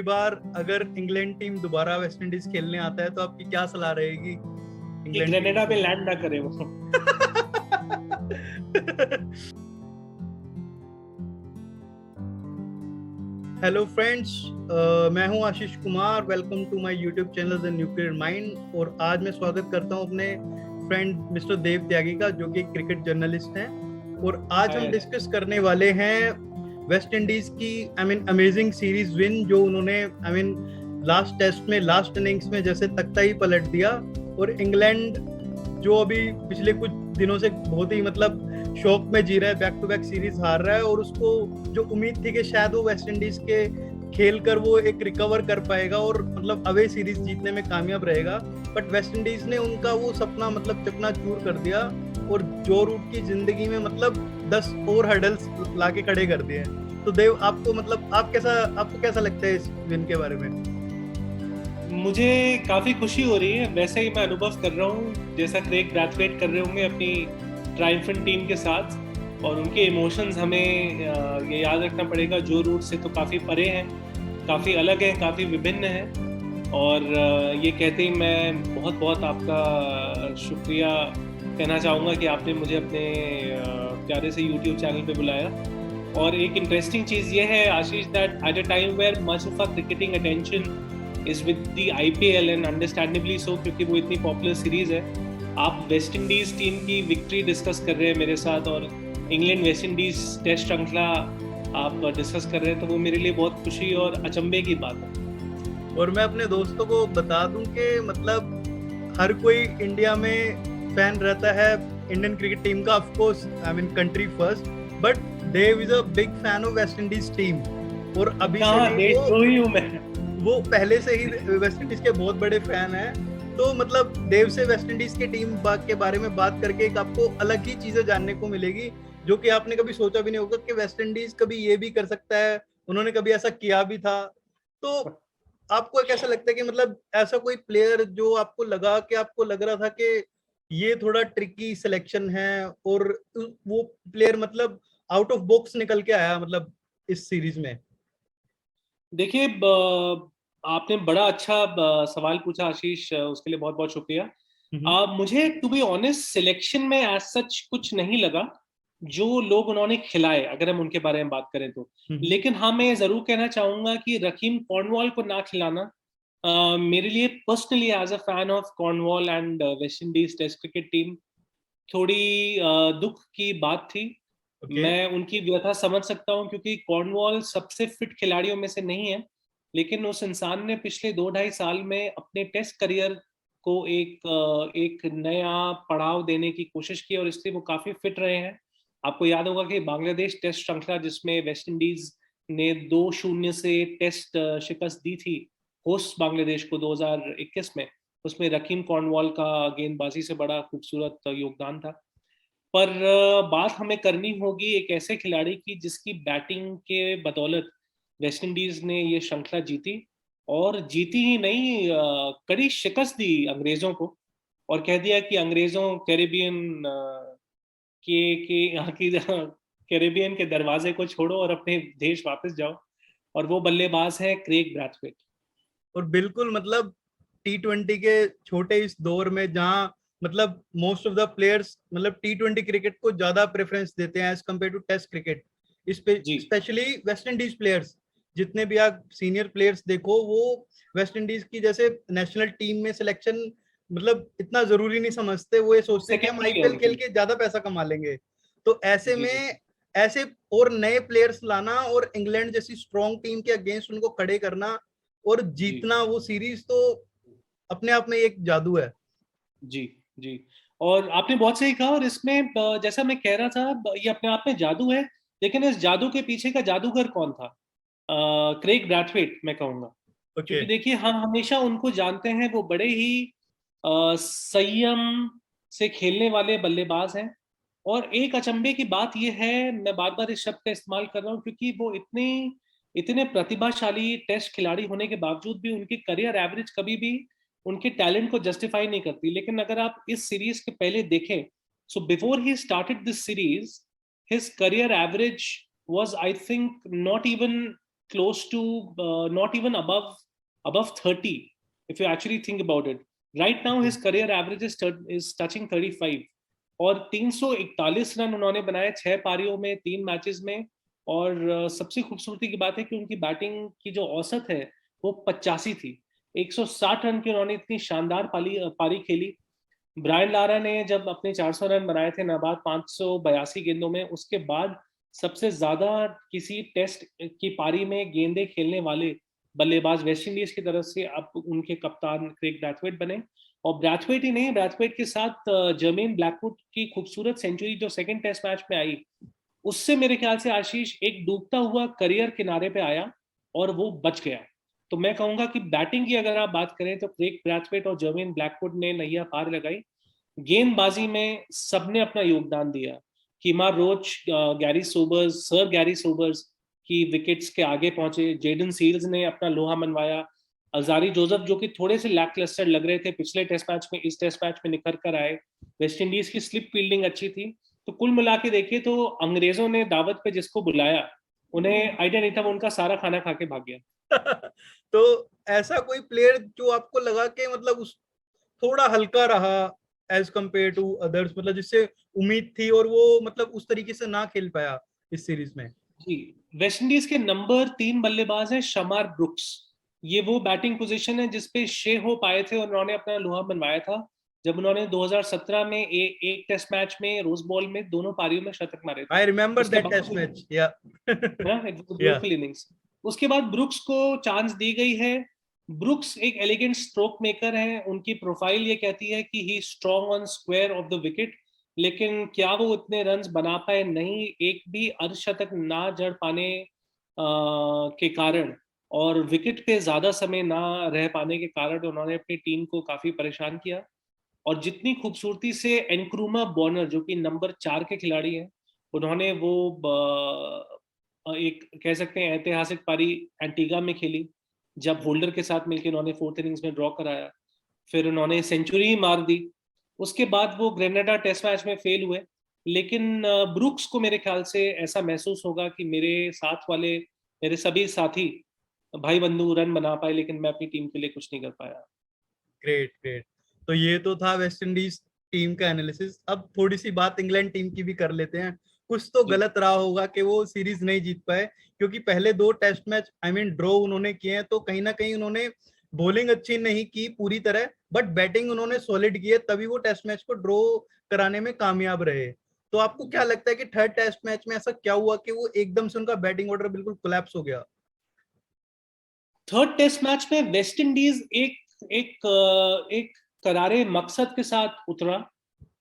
बार अगर England team दोबारा West Indies खेलने आता है तो आपकी क्या सलाह रहेगी कि इंग्लैंड टीम ग्रेनेडा को? पे लैंड ना करे वो। हेलो फ्रेंड्स, मैं हूं Ashish Kumar. Welcome to my YouTube channel the nuclear mind. और आज मैं स्वागत करता हूं अपने फ्रेंड मिस्टर देव त्यागी का, जो कि क्रिकेट जर्नलिस्ट हैं। और आज हम डिस्कस करने वाले हैं वेस्ट इंडीज की अमेजिंग सीरीज विन, जो उन्होंने लास्ट टेस्ट में, लास्ट इनिंग्स में जैसे तख्ता ही पलट दिया। और इंग्लैंड जो अभी पिछले कुछ दिनों से बहुत ही शौक में जी रहा है, बैक टू बैक सीरीज हार रहा है, और उसको जो उम्मीद थी कि शायद वो वेस्ट इंडीज के खेल कर वो एक रिकवर कर पाएगा और अवे सीरीज जीतने में कामयाब रहेगा। बट वेस्ट इंडीज ने उनका वो सपना चकनाचूर कर दिया और जो रूट की जिंदगी में 10 और हर्डल्स लाके खड़े कर दिए। तो देव, आपको आपको कैसा लगता है इस विन के बारे में? मुझे काफी खुशी हो रही है। वैसे ही मैं अनुभव कर रहा हूँ जैसा क्रेग ब्रैथवेट कर रहे होंगे अपनी ट्रायम्फेंट टीम के साथ, और उनके इमोशंस हमें ये याद रखना पड़ेगा, जो रूट से तो काफी परे हैं, काफी अलग हैं, काफी विभिन्न हैं। और ये कहते ही मैं बहुत बहुत आपका शुक्रिया कहना चाहूँगा कि आपने मुझे अपने प्यारे से यूट्यूब चैनल पे बुलाया। और एक इंटरेस्टिंग चीज़ ये है Ashish, that at a time where much of a cricketing attention is with the IPL, and understandably so, क्योंकि वो इतनी पॉपुलर सीरीज है, आप वेस्ट इंडीज टीम की विक्ट्री डिस्कस कर रहे हैं मेरे साथ, और इंग्लैंड वेस्ट इंडीज टेस्ट श्रृंखला आप डिस्कस कर रहे हैं, तो वो मेरे लिए बहुत खुशी और अचंभे की बात है। और मैं अपने दोस्तों को बता दूं कि हर कोई इंडिया में फैन रहता है इंडियन क्रिकेट टीम का, of course country first, but Dev is a big fan of West Indies team. और अभी से नहीं, देशद्रोही हूं मैं। वो पहले से ही वेस्ट इंडीज के बहुत बड़े फैन हैं। तो देव से वेस्ट इंडीज के टीम के बारे में बात करके एक आपको अलग ही चीजें जानने को मिलेगी, जो कि आपने कभी सोचा भी नहीं होगा कि वेस्ट इंडीज कभी ये भी कर सकता है। उन्होंने कभी ऐसा किया भी था। तो आपको कैसा लगता है कि ऐसा कोई प्लेयर जो आपको लग रहा था कि ये थोड़ा ट्रिकी सिलेक्शन है, और वो प्लेयर आउट ऑफ बॉक्स निकल के आया इस सीरीज में? देखिए, आपने बड़ा अच्छा सवाल पूछा आशीष, उसके लिए बहुत बहुत शुक्रिया। मुझे टू बी ऑनेस्ट सिलेक्शन में एज सच कुछ नहीं लगा, जो लोग उन्होंने खिलाए अगर हम उनके बारे में बात करें तो। लेकिन हाँ, मैं जरूर कहना चाहूंगा कि रकीम कॉर्नवॉल को ना खिलाना मेरे लिए personally as a fan of Cornwall and West Indies test cricket team थोड़ी दुख की बात थी। मैं उनकी व्यथा समझ सकता हूं, क्योंकि कॉर्नवॉल सबसे फिट खिलाड़ियों में से नहीं है, लेकिन उस इंसान ने पिछले 2-2.5 साल में अपने टेस्ट करियर को एक नया पड़ाव देने की कोशिश की, और इसलिए वो काफी फिट रहे हैं। आपको याद होगा कि बांग्लादेश टेस्ट श्रृंखला, जिसमें वेस्ट इंडीज ने 2-0 से टेस्ट शिकस्त दी थी होस्ट बांग्लादेश को 2021 में, उसमें रकीम कॉर्नवॉल का गेंदबाजी से बड़ा खूबसूरत योगदान था। पर बात हमें करनी होगी एक ऐसे खिलाड़ी की जिसकी बैटिंग के बदौलत वेस्ट इंडीज ने ये श्रृंखला जीती, और जीती ही नहीं, कड़ी शिकस्त दी अंग्रेजों को, और कह दिया कि अंग्रेजों कैरेबियन के यहाँ की कैरेबियन के दरवाजे को छोड़ो और अपने देश वापस जाओ। और वो बल्लेबाज है क्रेग ब्रैथवेट। और बिल्कुल T20 के छोटे इस दौर में, जहां most of the players T20 cricket को ज्यादा प्रेफरेंस देते हैं as compare to test cricket, especially West Indies players. जितने भी आप सीनियर प्लेयर्स देखो, वो वेस्ट इंडीज की जैसे नेशनल टीम में सिलेक्शन इतना जरूरी नहीं समझते। वो ये सोचते हैं कि हम सेकेंडरी है आईपीएल खेल उनकी। के ज्यादा पैसा कमा लेंगे। तो ऐसे जी जी। में ऐसे और नए प्लेयर्स लाना और इंग्लैंड जैसी स्ट्रॉन्ग टीम के अगेंस्ट उनको खड़े करना और जी जीतना वो सीरीज, तो अपने आप में एक जादू है। जी जी। और आपने बहुत सही कहा, और इसमें जैसा मैं कह रहा था, ये अपने आप में जादू है, लेकिन इस जादू के पीछे का जादूगर कौन था? क्रेग ब्रैथवेट मैं कहूंगा। ओके। क्योंकि देखिए, हम हमेशा उनको जानते हैं, वो बड़े ही संयम से खेलने वाले बल्लेबाज हैं। और एक अचंभे की बात यह है, मैं बार बार इस शब्द का इस्तेमाल कर रहा हूँ, क्योंकि वो इतने इतने प्रतिभाशाली टेस्ट खिलाड़ी होने के बावजूद भी उनकी करियर एवरेज कभी भी उनके टैलेंट को जस्टिफाई नहीं करती। लेकिन अगर आप इस सीरीज के पहले देखें, so before he started this series, his career average was, I think, not even close to not even above 30 if you actually think about it. Right now his career average is touching 35 और 341 run उन्होंने बनाए 6 पारियों में 3 matches में। और सबसे खूबसूरती की बात है कि उनकी बैटिंग की जो औसत है वो 85 थी। 160 रन की उन्होंने इतनी शानदार पारी खेली। ब्रायन लारा ने जब अपने 400 रन बनाए थे नाबाद 582 गेंदों में, उसके बाद सबसे ज्यादा किसी टेस्ट की पारी में गेंदें खेलने वाले बल्लेबाज वेस्ट इंडीज की तरफ से अब उनके कप्तान क्रेग ब्रैथवेट बने। और ब्रैथवेट ही नहीं, ब्रैथवेट के साथ जर्मेन ब्लैकवुड की खूबसूरत सेंचुरी जो सेकंड टेस्ट मैच में आई, उससे मेरे ख्याल से आशीष एक डूबता हुआ करियर किनारे पे आया और वो बच गया। तो मैं कहूंगा कि बैटिंग की अगर आप बात करें तो क्रेग ब्रैथवेट और जर्मेन ब्लैकवुड ने नैया पार लगाई। गेंदबाजी में सबने अपना योगदान दिया। Kemar Roach, Garry Sobers, sir Garry Sobers की विकेट्स के आगे पहुंचे। जेडन सील्स ने अपना लोहा मनवाया। अजारी जोसेफ जो कि थोड़े से लैक क्लस्टर लग रहे थे पिछले टेस्ट मैच में, इस टेस्ट मैच में निखर कर आए। वेस्ट इंडीज की स्लिप फील्डिंग अच्छी थी। तो कुल मिला के देखिए तो अंग्रेजों ने दावत पे जिसको बुलाया उन्हें आइडिया नहीं था, वो उनका सारा खाना खा के भाग गया। तो ऐसा कोई प्लेयर जो आपको लगा कि मतलब उस थोड़ा हल्का रहा एज कंपेयर टू अदर्स, मतलब जिससे उम्मीद थी और वो मतलब उस तरीके से ना खेल पाया इस सीरीज में? जी, वेस्ट इंडीज के नंबर 3 बल्लेबाज हैं शमार ब्रुक्स। ये वो बैटिंग पोजीशन है जिसपे शे हो पाए थे और उन्होंने अपना लोहा मनवाया था जब उन्होंने 2017 में एक टेस्ट मैच में रोज बॉल में दोनों पारियों में शतक मारे थे। आई रिमेम्बर उसके दैट टेस्ट बाद मैच, या ब्यूटीफुल इनिंग्स। उसके बाद ब्रुक्स को चांस दी गई है। ब्रुक्स एक एलिगेंट स्ट्रोक मेकर है। उनकी प्रोफाइल ये कहती है कि he strong on square of the wicket, लेकिन क्या वो इतने रन्स बना पाए? नहीं, एक भी अर्धशतक ना जड़ पाने के कारण और विकेट पे ज्यादा समय ना रह पाने के कारण उन्होंने अपनी टीम को काफी परेशान किया। और जितनी खूबसूरती से एनक्रूमा बॉर्नर जो कि नंबर 4 के खिलाड़ी हैं, उन्होंने वो एक कह सकते हैं ऐतिहासिक पारी एंटीगा में खेली जब होल्डर के साथ मिलकर उन्होंने 4th इनिंग्स में ड्रॉ कराया। फिर उन्होंने सेंचुरी मार दी। उसके बाद वो ग्रेनाडा टेस्ट मैच में फेल हुए। लेकिन ब्रुक्स को मेरे ख्याल से ऐसा महसूस होगा कि मेरे साथ वाले मेरे सभी साथी भाई बंधु रन बना पाए लेकिन मैं अपनी टीम के लिए कुछ नहीं कर पाया। Great great. तो ये तो था वेस्ट इंडीज टीम का एनालिसिस। अब थोड़ी सी बात इंग्लैंड टीम की भी कर लेते हैं। कुछ तो गलत रहा होगा कि वो सीरीज नहीं जीत पाए, क्योंकि पहले 2 टेस्ट मैच ड्रॉ उन्होंने किए हैं, तो कहीं ना कहीं उन्होंने बॉलिंग अच्छी नहीं की पूरी तरह, बट बैटिंग उन्होंने सॉलिड की है, तभी वो टेस्ट मैच को ड्रॉ कराने में कामयाब रहे। तो आपको क्या लगता है कि थर्ड टेस्ट मैच में ऐसा क्या हुआ कि वो एकदम से उनका बैटिंग ऑर्डर बिल्कुल कोलैप्स हो गया? थर्ड टेस्ट मैच में वेस्ट इंडीज एक करारे मकसद के साथ उतरा।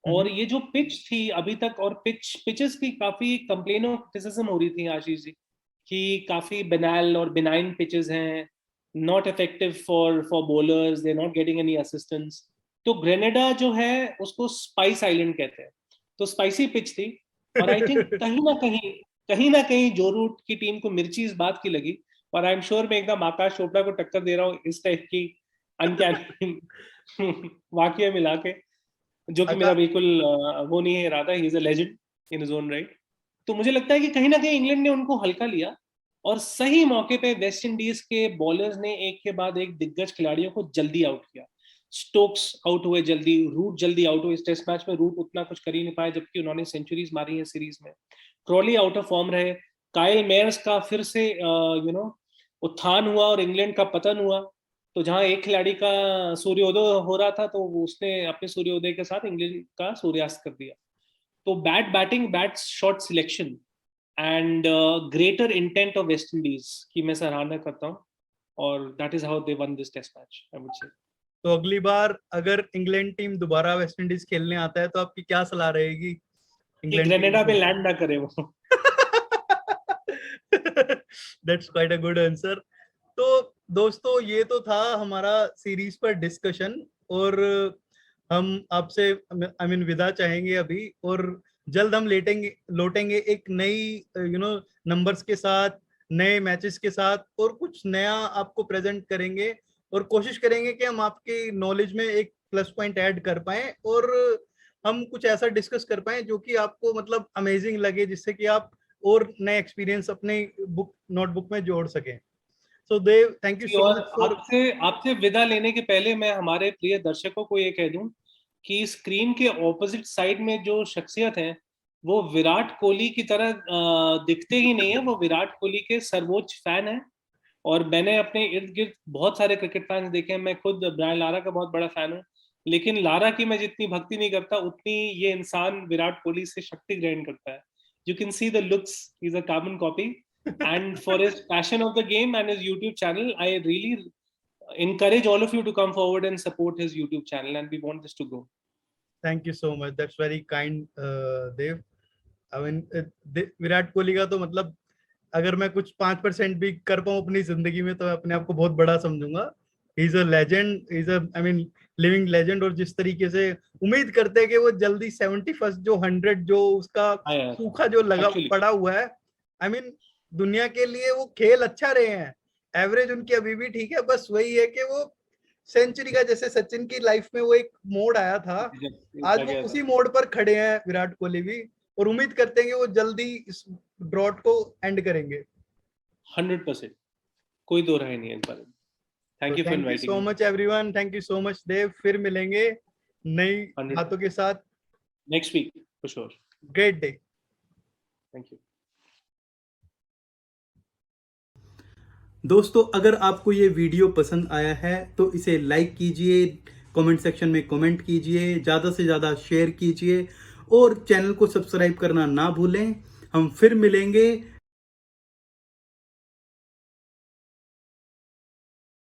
और ये जो पिच थी अभी तक, और पिचेस की काफी कंप्लेन और क्रिटिसिज्म हो रही थी आशीष जी कि काफी बेनाइल और बिनाइन पिचेस हैं, not effective for bowlers, they not getting any assistance. तो ग्रेनेडा जो है उसको स्पाइस आइलैंड कहते हैं, तो स्पाइसी पिच थी। और आई थिंक कहीं ना कहीं जो रूट की टीम को मिर्ची इस बात की लगी। और आई एम श्योर मैं एकदम आकाश चोपड़ा को टक्कर दे रहा हूँ इस टाइप की अनकैनी वाकया मिला के, जो कि मेरा बिल्कुल वो नहीं है इरादा। ही is a legend in his own right. तो मुझे लगता है कि कहीं ना कहीं इंग्लैंड ने उनको हल्का लिया और सही मौके पे वेस्ट इंडीज के बॉलर्स ने एक के बाद एक दिग्गज खिलाड़ियों को जल्दी आउट किया। स्टोक्स आउट हुए जल्दी, रूट जल्दी आउट हुए। इस टेस्ट मैच में रूट उतना कुछ कर ही नहीं पाए जबकि उन्होंने सेंचुरीज मारी है सीरीज में। क्रॉली आउट ऑफ फॉर्म रहे। काइल मेयर्स का फिर से उत्थान हुआ और इंग्लैंड का पतन हुआ। तो जहां एक खिलाड़ी का सूर्योदय हो रहा था तो उसने अपने सूर्योदय के साथ इंग्लैंड का सूर्यास्त कर दिया। तो bat batting, bat shot selection and greater intent of West Indies की मैं सराहना करता हूँ। और that is how they won this test match, I would say. तो अगली बार अगर इंग्लैंड टीम दोबारा वेस्ट इंडीज खेलने आता है तो आपकी क्या सलाह रहेगी कि इंग्लैंड टीम ग्रेनेडा पे को? लैंड ना करे वो। That's quite a good answer. तो दोस्तों, ये तो था हमारा सीरीज पर डिस्कशन, और हम आपसे विदा चाहेंगे अभी, और जल्द हम लौटेंगे एक नई नंबर्स के साथ, नए मैचेस के साथ, और कुछ नया आपको प्रेजेंट करेंगे, और कोशिश करेंगे कि हम आपके नॉलेज में एक प्लस पॉइंट ऐड कर पाएं, और हम कुछ ऐसा डिस्कस कर पाएं जो कि आपको मतलब अमेजिंग लगे, जिससे कि आप और नए एक्सपीरियंस अपने बुक नोटबुक में जोड़ सकें। सो देव, थैंक यू सो और मच फॉर। आपसे आपसे विदा लेने के पहले मैं हमारे प्रिय दर्शकों को ये कह दूं कि स्क्रीन के ऑपोजिट साइड में जो शख्सियत है वो विराट कोहली की तरह दिखते ही नहीं है, वो विराट कोहली के सर्वोच्च फैन है। और मैंने अपने इर्द गिर्द बहुत सारे क्रिकेट फैंस देखे हैं, मैं खुद ब्रायन लारा का बहुत बड़ा फैन हूँ, लेकिन लारा की मैं जितनी भक्ति नहीं करता उतनी ये इंसान विराट कोहली से शक्ति ग्रहण करता है। You can see the looks, he is a carbon copy. And for his passion of the game and his YouTube channel, I really encourage all of you to come forward and support his YouTube channel, and we want this to grow. Thank you so much, that's very kind Dev. I mean Virat Kohli का तो मतलब अगर मैं कुछ 5% भी कर पाऊं अपनी जिंदगी में तो मैं अपने आप को बहुत बड़ा समझूंगा। He is a legend, is a I mean living legend. और जिस तरीके से उम्मीद करते हैं कि वो जल्दी 71 जो 100 जो उसका सूखा जो लगा पड़ा हुआ है, आई मीन दुनिया के लिए वो खेल अच्छा रहे हैं, एवरेज उनकी अभी भी ठीक है, बस वही है कि वो सेंचुरी का जैसे सचिन की लाइफ में वो एक मोड़ आया था, आज वो उसी मोड़ पर खड़े हैं विराट कोहली भी, और उम्मीद करते हैं कि वो जल्दी इस ड्रॉट को एंड करेंगे। 100%, कोई दो राय नहीं है इस बारे में। Thank you for inviting so much everyone, thank you so much Dev. फिर मिलेंगे नई बातों के साथ next week for sure. Great day. Thank you दोस्तों, अगर आपको ये वीडियो पसंद आया है तो इसे लाइक कीजिए, कमेंट सेक्शन में कमेंट कीजिए, ज़्यादा से ज़्यादा शेयर कीजिए और चैनल को सब्सक्राइब करना ना भूलें। हम फिर मिलेंगे